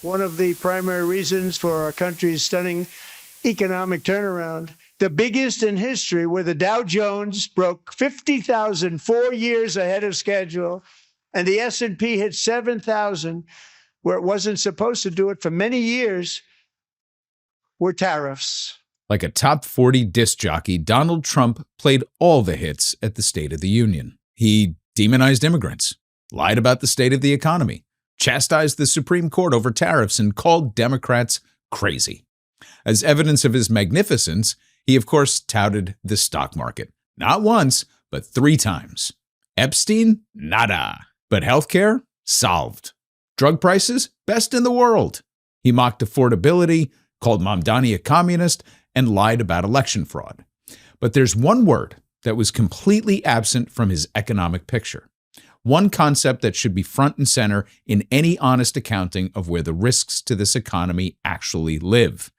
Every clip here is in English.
one of the primary reasons for our country's stunning economic turnaround, the biggest in history, where the Dow Jones broke 50,000 4 years ahead of schedule, and the S&P hit 7,000, where it wasn't supposed to do it for many years, were tariffs. Like a top 40 disc jockey, Donald Trump played all the hits at the State of the Union. He demonized immigrants, lied about the state of the economy, chastised the Supreme Court over tariffs, and called Democrats crazy. As evidence of his magnificence, he of course touted the stock market. Not once, but 3 times. Epstein? Nada. But healthcare? Solved. Drug prices? Best in the world. He mocked affordability, called Mamdani a communist, and lied about election fraud. But there's one word that was completely absent from his economic picture. One concept that should be front and center in any honest accounting of where the risks to this economy actually live.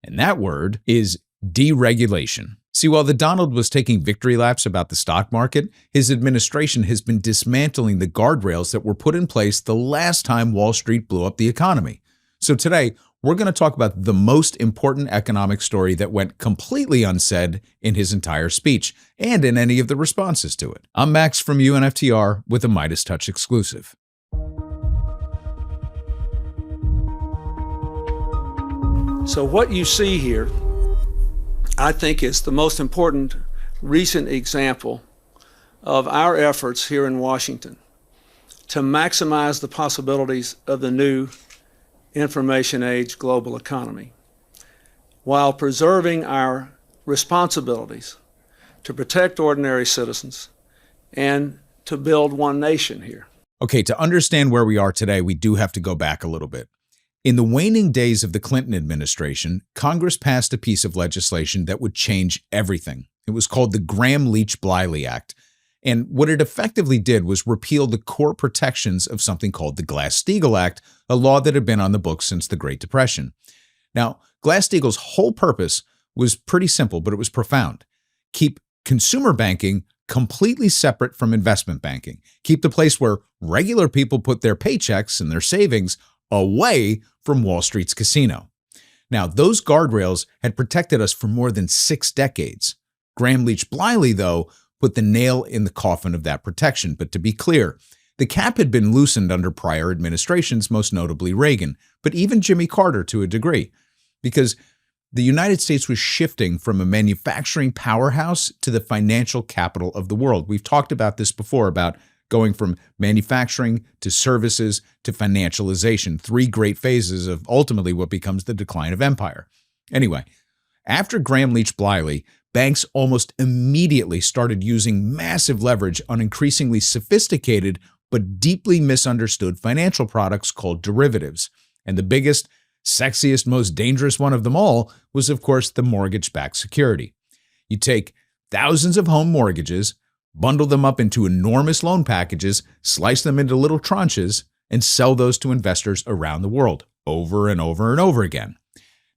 And that word is deregulation. See, while the Donald was taking victory laps about the stock market, his administration has been dismantling the guardrails that were put in place the last time Wall Street blew up the economy. So today, we're going to talk about the most important economic story that went completely unsaid in his entire speech and in any of the responses to it. I'm Max from UNFTR with a MeidasTouch exclusive. So what you see here, I think, is the most important recent example of our efforts here in Washington to maximize the possibilities of the new information age global economy, while preserving our responsibilities to protect ordinary citizens and to build one nation here. Okay, to understand where we are today, we do have to go back a little bit. In the waning days of the Clinton administration, Congress passed a piece of legislation that would change everything. It was called the Gramm-Leach-Bliley Act. And what it effectively did was repeal the core protections of something called the Glass-Steagall Act, a law that had been on the books since the Great Depression. Now, Glass-Steagall's whole purpose was pretty simple, but it was profound. Keep consumer banking completely separate from investment banking. Keep the place where regular people put their paychecks and their savings away from Wall Street's casino. Now, those guardrails had protected us for more than 6 decades. Gramm-Leach-Bliley, though, put the nail in the coffin of that protection. But to be clear, the cap had been loosened under prior administrations, most notably Reagan, but even Jimmy Carter to a degree, because the United States was shifting from a manufacturing powerhouse to the financial capital of the world. We've talked about this before, about going from manufacturing to services to financialization, 3 great phases of ultimately what becomes the decline of empire. Anyway, after Gramm-Leach-Bliley, banks almost immediately started using massive leverage on increasingly sophisticated but deeply misunderstood financial products called derivatives. And the biggest, sexiest, most dangerous one of them all was, of course, the mortgage-backed security. You take thousands of home mortgages, bundle them up into enormous loan packages, slice them into little tranches, and sell those to investors around the world over and over and over again.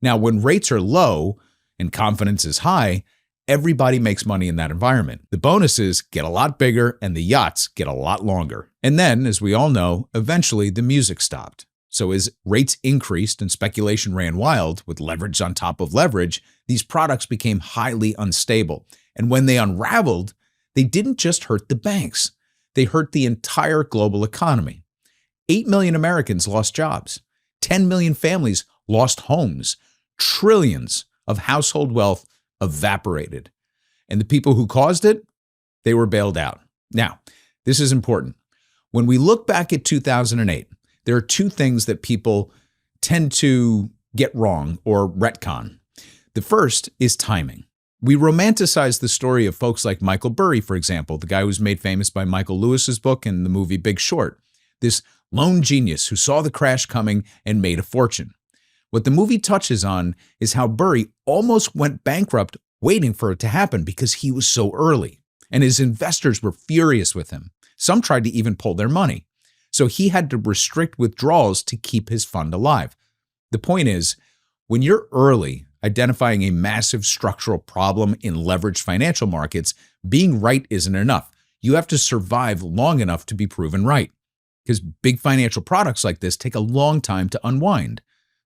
Now, when rates are low and confidence is high, everybody makes money in that environment. The bonuses get a lot bigger and the yachts get a lot longer. And then, as we all know, eventually the music stopped. So as rates increased and speculation ran wild with leverage on top of leverage, these products became highly unstable. And when they unraveled, they didn't just hurt the banks. They hurt the entire global economy. 8 million Americans lost jobs. 10 million families lost homes. Trillions of household wealth evaporated. And the people who caused it, they were bailed out. Now, this is important. When we look back at 2008, there are 2 things that people tend to get wrong or retcon. The first is timing. We romanticize the story of folks like Michael Burry, for example, the guy who was made famous by Michael Lewis's book and the movie Big Short, this lone genius who saw the crash coming and made a fortune. What the movie touches on is how Burry almost went bankrupt waiting for it to happen because he was so early, and his investors were furious with him. Some tried to even pull their money. So he had to restrict withdrawals to keep his fund alive. The point is, when you're early identifying a massive structural problem in leveraged financial markets, being right isn't enough. You have to survive long enough to be proven right. because big financial products like this take a long time to unwind.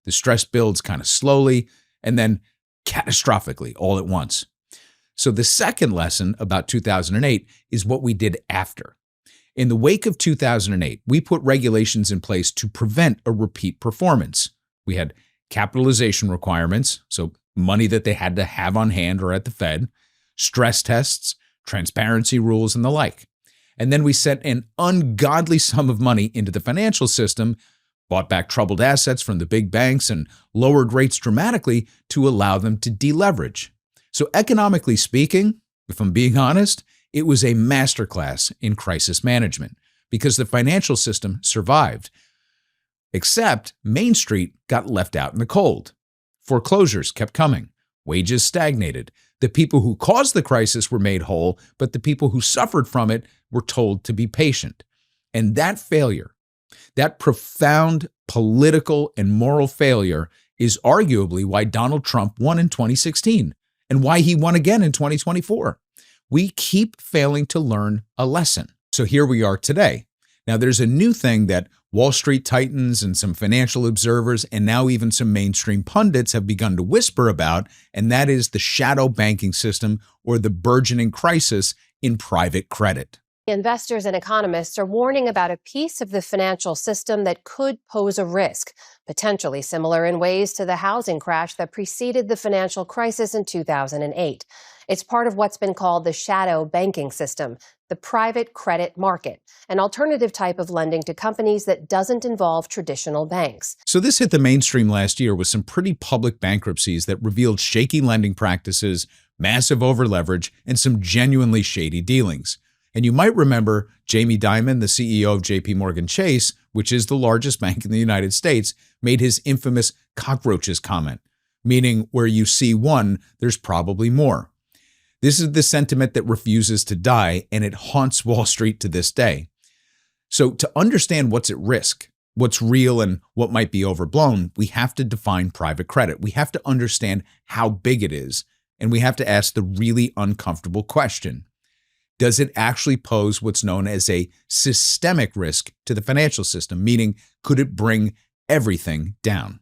The stress builds kind of slowly and then catastrophically all at once. So the second lesson about 2008 is what we did after. In the wake of 2008, we put regulations in place to prevent a repeat performance. We had capitalization requirements, so money that they had to have on hand or at the Fed, stress tests, transparency rules, and the like. And then we set an ungodly sum of money into the financial system, bought back troubled assets from the big banks, and lowered rates dramatically to allow them to deleverage. So economically speaking, if I'm being honest, it was a masterclass in crisis management because the financial system survived. Except Main Street got left out in the cold. Foreclosures kept coming. Wages stagnated. The people who caused the crisis were made whole, but the people who suffered from it were told to be patient. And that failure, that profound political and moral failure, is arguably why Donald Trump won in 2016 and why he won again in 2024. We keep failing to learn a lesson. So here we are today. Now, there's a new thing that Wall Street titans and some financial observers and now even some mainstream pundits have begun to whisper about, and that is the shadow banking system or the burgeoning crisis in private credit. Investors and economists are warning about a piece of the financial system that could pose a risk, potentially similar in ways to the housing crash that preceded the financial crisis in 2008. It's part of what's been called the shadow banking system, the private credit market, an alternative type of lending to companies that doesn't involve traditional banks. So this hit the mainstream last year with some pretty public bankruptcies that revealed shaky lending practices, massive overleverage, and some genuinely shady dealings. And you might remember Jamie Dimon, the CEO of JP Morgan Chase, which is the largest bank in the United States, made his infamous cockroaches comment, meaning where you see one, there's probably more. This is the sentiment that refuses to die, and it haunts Wall Street to this day. So to understand what's at risk, what's real and what might be overblown, we have to define private credit. We have to understand how big it is, and we have to ask the really uncomfortable question. Does it actually pose what's known as a systemic risk to the financial system? Meaning, could it bring everything down?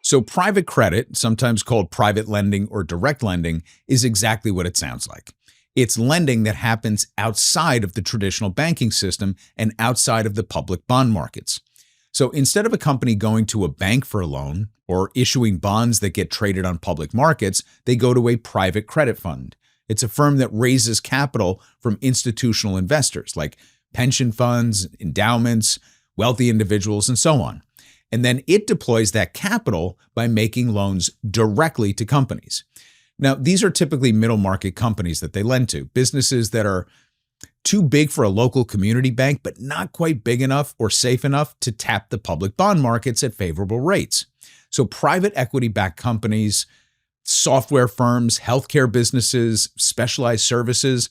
So private credit, sometimes called private lending or direct lending, is exactly what it sounds like. It's lending that happens outside of the traditional banking system and outside of the public bond markets. So instead of a company going to a bank for a loan or issuing bonds that get traded on public markets, they go to a private credit fund. It's a firm that raises capital from institutional investors like pension funds, endowments, wealthy individuals, and so on. And then it deploys that capital by making loans directly to companies. Now, these are typically middle market companies that they lend to, businesses that are too big for a local community bank, but not quite big enough or safe enough to tap the public bond markets at favorable rates. So private equity-backed companies, software firms, healthcare businesses, specialized services,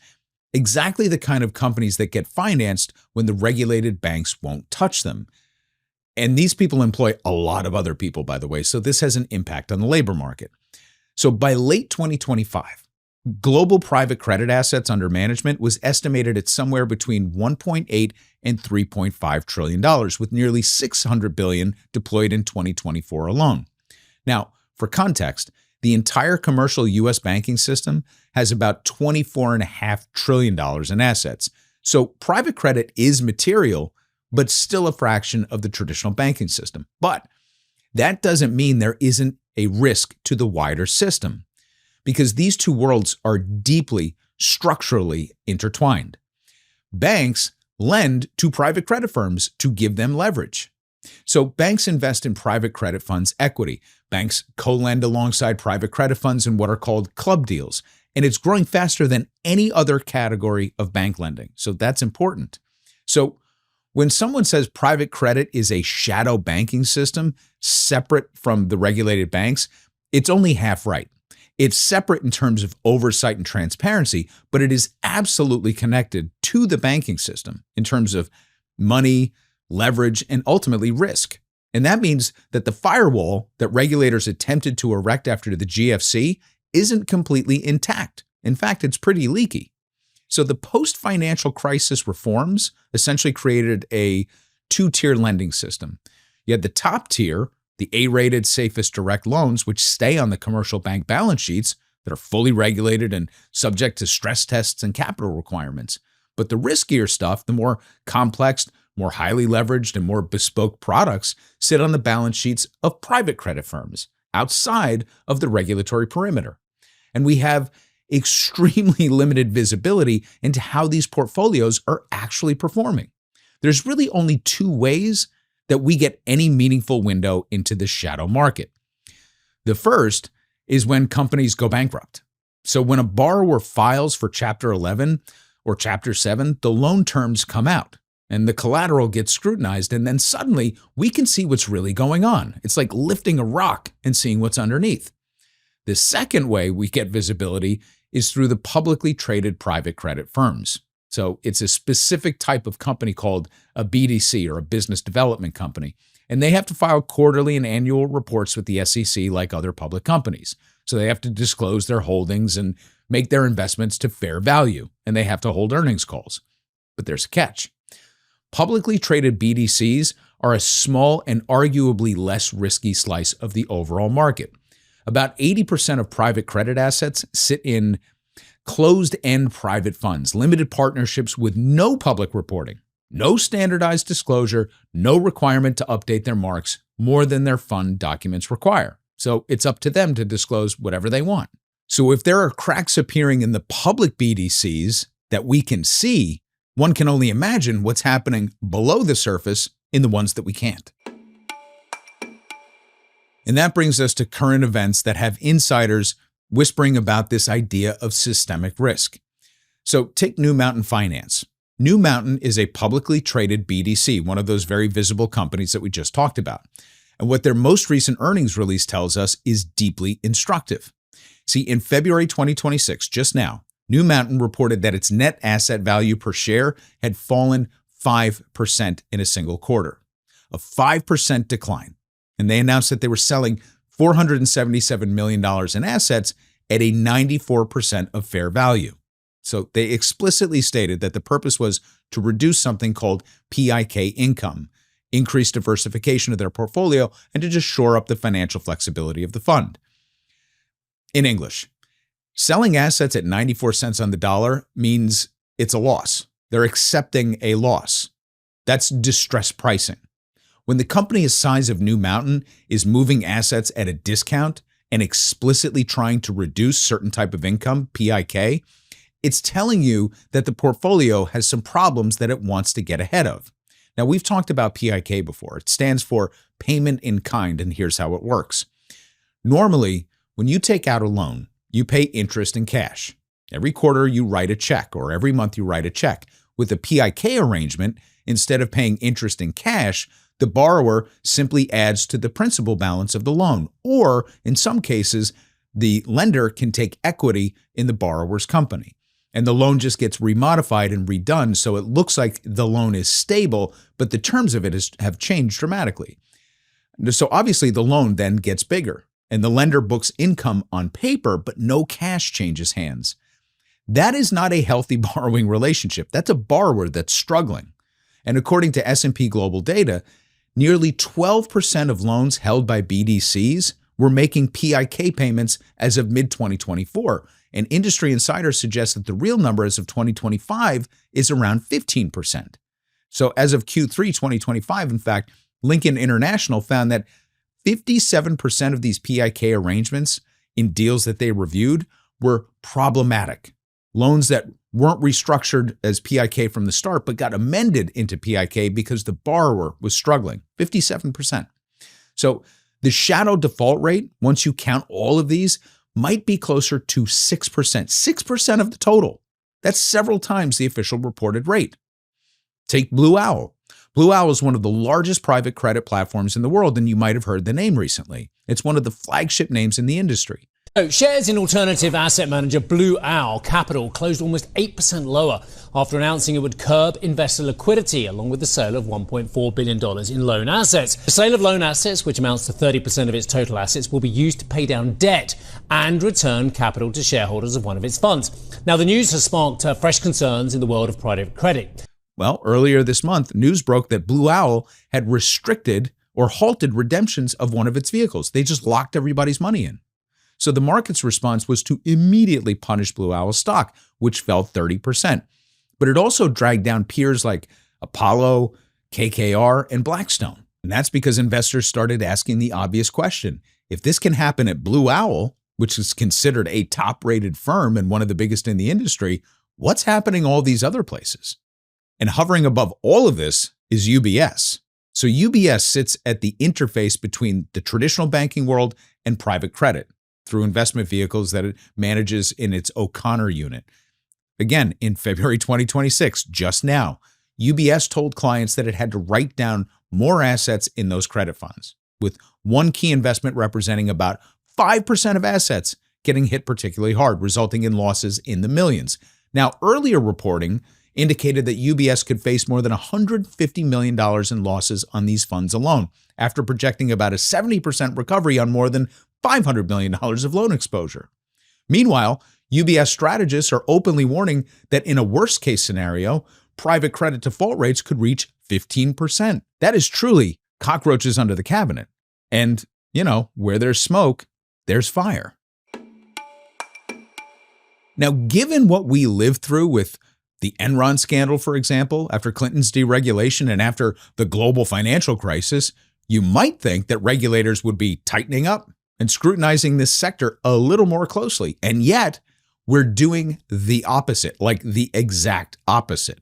exactly the kind of companies that get financed when the regulated banks won't touch them. And these people employ a lot of other people, by the way, so this has an impact on the labor market. So by late 2025, global private credit assets under management was estimated at somewhere between $1.8 and $3.5 trillion, with nearly $600 billion deployed in 2024 alone. Now, for context, the entire commercial U.S. banking system has about $24.5 trillion in assets. So private credit is material, but still a fraction of the traditional banking system. But that doesn't mean there isn't a risk to the wider system, because these two worlds are deeply structurally intertwined. Banks lend to private credit firms to give them leverage. So banks invest in private credit funds equity. Banks co-lend alongside private credit funds in what are called club deals, and it's growing faster than any other category of bank lending. So that's important. So when someone says private credit is a shadow banking system separate from the regulated banks, it's only half right. It's separate in terms of oversight and transparency, but it is absolutely connected to the banking system in terms of money, leverage, and ultimately risk. And that means that the firewall that regulators attempted to erect after the GFC isn't completely intact. In fact, it's pretty leaky. So the post-financial crisis reforms essentially created a two-tier lending system. You had the top tier, the A-rated safest direct loans, which stay on the commercial bank balance sheets that are fully regulated and subject to stress tests and capital requirements. But the riskier stuff, the more complex, more highly leveraged, and more bespoke products sit on the balance sheets of private credit firms outside of the regulatory perimeter. And we have extremely limited visibility into how these portfolios are actually performing. There's really only two ways that we get any meaningful window into the shadow market. The first is when companies go bankrupt. So when a borrower files for Chapter 11 or Chapter 7, the loan terms come out and the collateral gets scrutinized, and then suddenly we can see what's really going on. It's like lifting a rock and seeing what's underneath. The second way we get visibility is through the publicly traded private credit firms. So it's a specific type of company called a BDC, or a business development company, and they have to file quarterly and annual reports with the SEC like other public companies. So they have to disclose their holdings and make their investments to fair value, and they have to hold earnings calls. But there's a catch. Publicly traded BDCs are a small and arguably less risky slice of the overall market. About 80% of private credit assets sit in closed-end private funds, limited partnerships with no public reporting, no standardized disclosure, no requirement to update their marks more than their fund documents require. So it's up to them to disclose whatever they want. So if there are cracks appearing in the public BDCs that we can see, one can only imagine what's happening below the surface in the ones that we can't. And that brings us to current events that have insiders whispering about this idea of systemic risk. So take New Mountain Finance. New Mountain is a publicly traded BDC, one of those very visible companies that we just talked about. And what their most recent earnings release tells us is deeply instructive. See, in February 2026, just now, New Mountain reported that its net asset value per share had fallen 5% in a single quarter, a 5% decline. And they announced that they were selling $477 million in assets at a 94% of fair value. So they explicitly stated that the purpose was to reduce something called PIK income, increase diversification of their portfolio, and to just shore up the financial flexibility of the fund. In English, selling assets at 94 cents on the dollar means it's a loss. They're accepting a loss. That's distress pricing. When the company the size of New Mountain is moving assets at a discount and explicitly trying to reduce certain type of income, PIK, it's telling you that the portfolio has some problems that it wants to get ahead of. Now, we've talked about PIK before. It stands for payment in kind, and here's how it works. Normally, when you take out a loan, you pay interest in cash. Every quarter, you write a check, or every month you write a check. With a PIK arrangement, instead of paying interest in cash, the borrower simply adds to the principal balance of the loan, or in some cases, the lender can take equity in the borrower's company, and the loan just gets remodified and redone so it looks like the loan is stable, but the terms of it have changed dramatically. So obviously the loan then gets bigger, and the lender books income on paper, but no cash changes hands. That is not a healthy borrowing relationship. That's a borrower that's struggling. And according to S&P Global data, nearly 12% of loans held by BDCs were making PIK payments as of mid-2024, and industry insiders suggest that the real number as of 2025 is around 15%. So as of Q3 2025, in fact, Lincoln International found that 57% of these PIK arrangements in deals that they reviewed were problematic. Loans that weren't restructured as PIK from the start, but got amended into PIK because the borrower was struggling, 57%. So the shadow default rate, once you count all of these, might be closer to 6%, 6% of the total. That's several times the official reported rate. Take Blue Owl. Blue Owl is one of the largest private credit platforms in the world, and you might have heard the name recently. It's one of the flagship names in the industry. So shares in alternative asset manager Blue Owl Capital closed almost 8% lower after announcing it would curb investor liquidity along with the sale of $1.4 billion in loan assets. The sale of loan assets, which amounts to 30% of its total assets, will be used to pay down debt and return capital to shareholders of one of its funds. Now, the news has sparked fresh concerns in the world of private credit. Well, earlier this month, news broke that Blue Owl had restricted or halted redemptions of one of its vehicles. They just locked everybody's money in. So the market's response was to immediately punish Blue Owl stock, which fell 30%. But it also dragged down peers like Apollo, KKR, and Blackstone. And that's because investors started asking the obvious question. If this can happen at Blue Owl, which is considered a top-rated firm and one of the biggest in the industry, what's happening all these other places? And hovering above all of this is UBS. So UBS sits at the interface between the traditional banking world and private credit through investment vehicles that it manages in its O'Connor unit. Again, in February 2026, just now, UBS told clients that it had to write down more assets in those credit funds, with one key investment representing about 5% of assets getting hit particularly hard, resulting in losses in the millions. Now, earlier reporting indicated that UBS could face more than $150 million in losses on these funds alone, after projecting about a 70% recovery on more than $500 million of loan exposure. Meanwhile, UBS strategists are openly warning that in a worst-case scenario, private credit default rates could reach 15%. That is truly cockroaches under the cabinet. And, where there's smoke, there's fire. Now, given what we lived through with the Enron scandal, for example, after Clinton's deregulation and after the global financial crisis, you might think that regulators would be tightening up and scrutinizing this sector a little more closely. And yet, we're doing the opposite, like the exact opposite.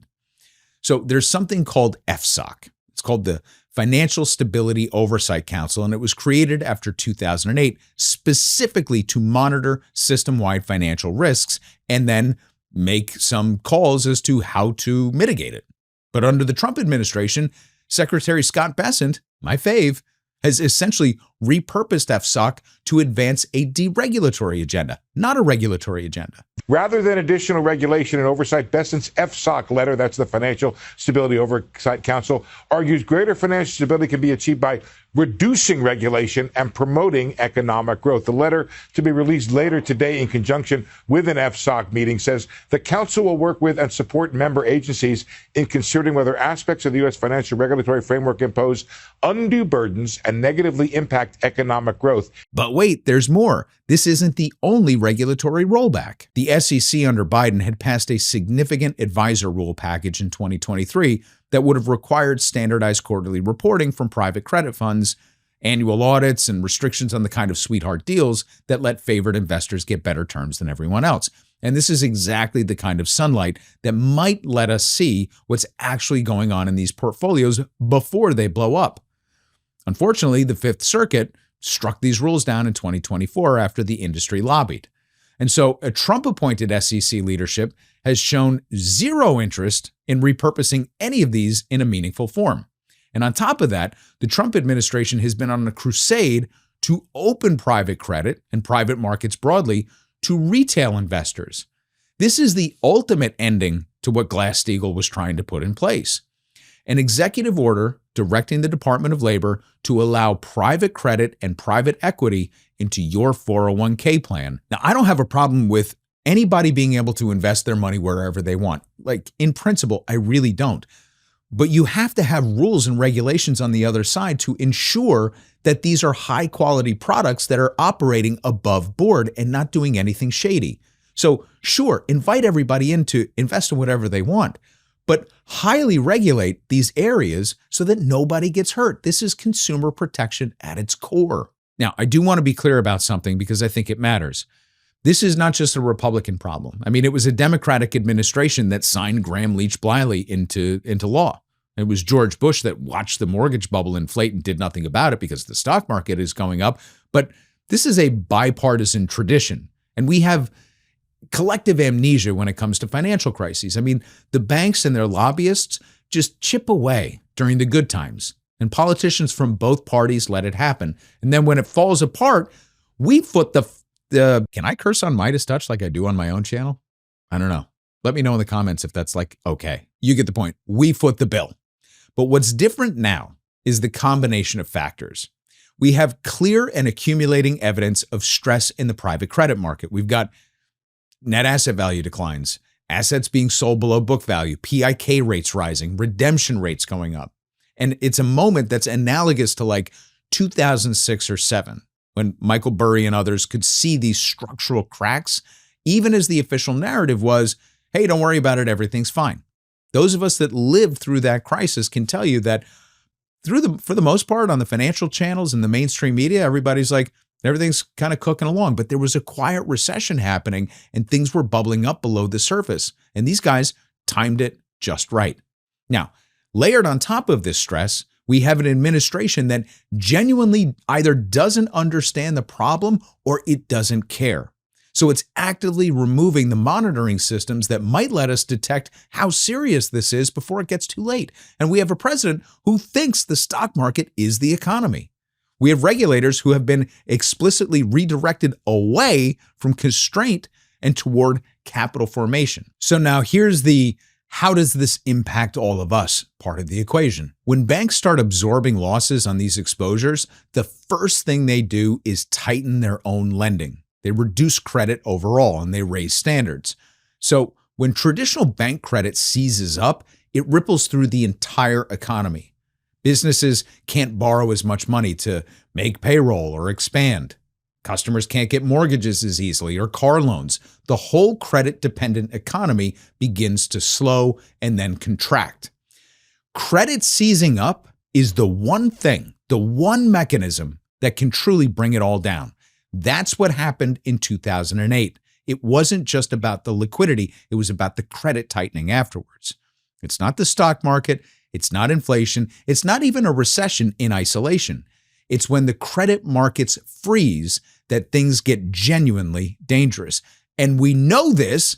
So there's something called FSOC. It's called the Financial Stability Oversight Council, and it was created after 2008 specifically to monitor system-wide financial risks and then make some calls as to how to mitigate it. But under the Trump administration, Secretary Scott Bessent, my fave, has essentially repurposed FSOC to advance a deregulatory agenda, not a regulatory agenda. Rather than additional regulation and oversight, Bessent's FSOC letter, that's the Financial Stability Oversight Council, argues greater financial stability can be achieved by reducing regulation and promoting economic growth. The letter, to be released later today in conjunction with an FSOC meeting, says the council will work with and support member agencies in considering whether aspects of the U.S. financial regulatory framework impose undue burdens and negatively impact economic growth. But wait, there's more. This isn't the only regulatory rollback. The SEC under Biden had passed a significant advisor rule package in 2023 that would have required standardized quarterly reporting from private credit funds, annual audits, and restrictions on the kind of sweetheart deals that let favored investors get better terms than everyone else. And this is exactly the kind of sunlight that might let us see what's actually going on in these portfolios before they blow up. Unfortunately, the Fifth Circuit struck these rules down in 2024 after the industry lobbied. And so a Trump-appointed SEC leadership has shown zero interest in repurposing any of these in a meaningful form. And on top of that, the Trump administration has been on a crusade to open private credit and private markets broadly to retail investors. This is the ultimate ending to what Glass-Steagall was trying to put in place. An executive order directing the Department of Labor to allow private credit and private equity into your 401k plan. Now, I don't have a problem with anybody being able to invest their money wherever they want. Like, in principle, I really don't. But you have to have rules and regulations on the other side to ensure that these are high-quality products that are operating above board and not doing anything shady. So, sure, invite everybody in to invest in whatever they want, but highly regulate these areas so that nobody gets hurt. This is consumer protection at its core. Now, I do want to be clear about something because I think it matters. This is not just a Republican problem. I mean, it was a Democratic administration that signed Gramm-Leach-Bliley into law. It was George Bush that watched the mortgage bubble inflate and did nothing about it because the stock market is going up. But this is a bipartisan tradition, and we have collective amnesia when it comes to financial crises. I mean, the banks and their lobbyists just chip away during the good times, and politicians from both parties let it happen. And then when it falls apart, we foot the Can I curse on MeidasTouch like I do on my own channel? I don't know. Let me know in the comments if that's like, okay. You get the point. We foot the bill. But what's different now is the combination of factors. We have clear and accumulating evidence of stress in the private credit market. We've got net asset value declines, assets being sold below book value, PIK rates rising, redemption rates going up. And it's a moment that's analogous to like 2006 or 7, when Michael Burry and others could see these structural cracks, even as the official narrative was, hey, don't worry about it, everything's fine. Those of us that lived through that crisis can tell you that for the most part, on the financial channels and the mainstream media, everybody's like, everything's kind of cooking along. But there was a quiet recession happening and things were bubbling up below the surface. And these guys timed it just right. Now, layered on top of this stress, we have an administration that genuinely either doesn't understand the problem or it doesn't care. So it's actively removing the monitoring systems that might let us detect how serious this is before it gets too late. And we have a president who thinks the stock market is the economy. We have regulators who have been explicitly redirected away from constraint and toward capital formation. So now here's the how does this impact all of us part of the equation. When banks start absorbing losses on these exposures, the first thing they do is tighten their own lending. They reduce credit overall and they raise standards. So when traditional bank credit seizes up, it ripples through the entire economy. Businesses can't borrow as much money to make payroll or expand. Customers can't get mortgages as easily or car loans. The whole credit-dependent economy begins to slow and then contract. Credit seizing up is the one thing, the one mechanism that can truly bring it all down. That's what happened in 2008. It wasn't just about the liquidity, it was about the credit tightening afterwards. It's not the stock market, it's not inflation, it's not even a recession in isolation. It's when the credit markets freeze that things get genuinely dangerous. And we know this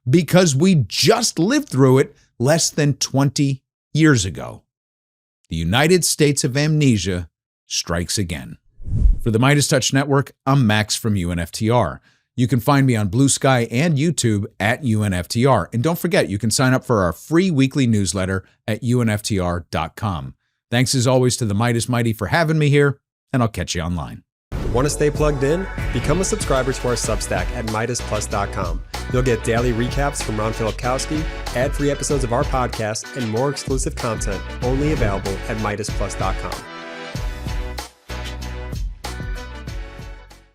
because we just lived through it less than 20 years ago. The United States of amnesia strikes again. For the MeidasTouch Network, I'm Max from UNFTR. You can find me on Blue Sky and YouTube at UNFTR. And don't forget, you can sign up for our free weekly newsletter at UNFTR.com. Thanks as always to the Meidas Mighty for having me here, and I'll catch you online. Want to stay plugged in? Become a subscriber to our Substack at MeidasPlus.com. You'll get daily recaps from Ron Filipkowski, ad-free episodes of our podcast, and more exclusive content only available at MeidasPlus.com.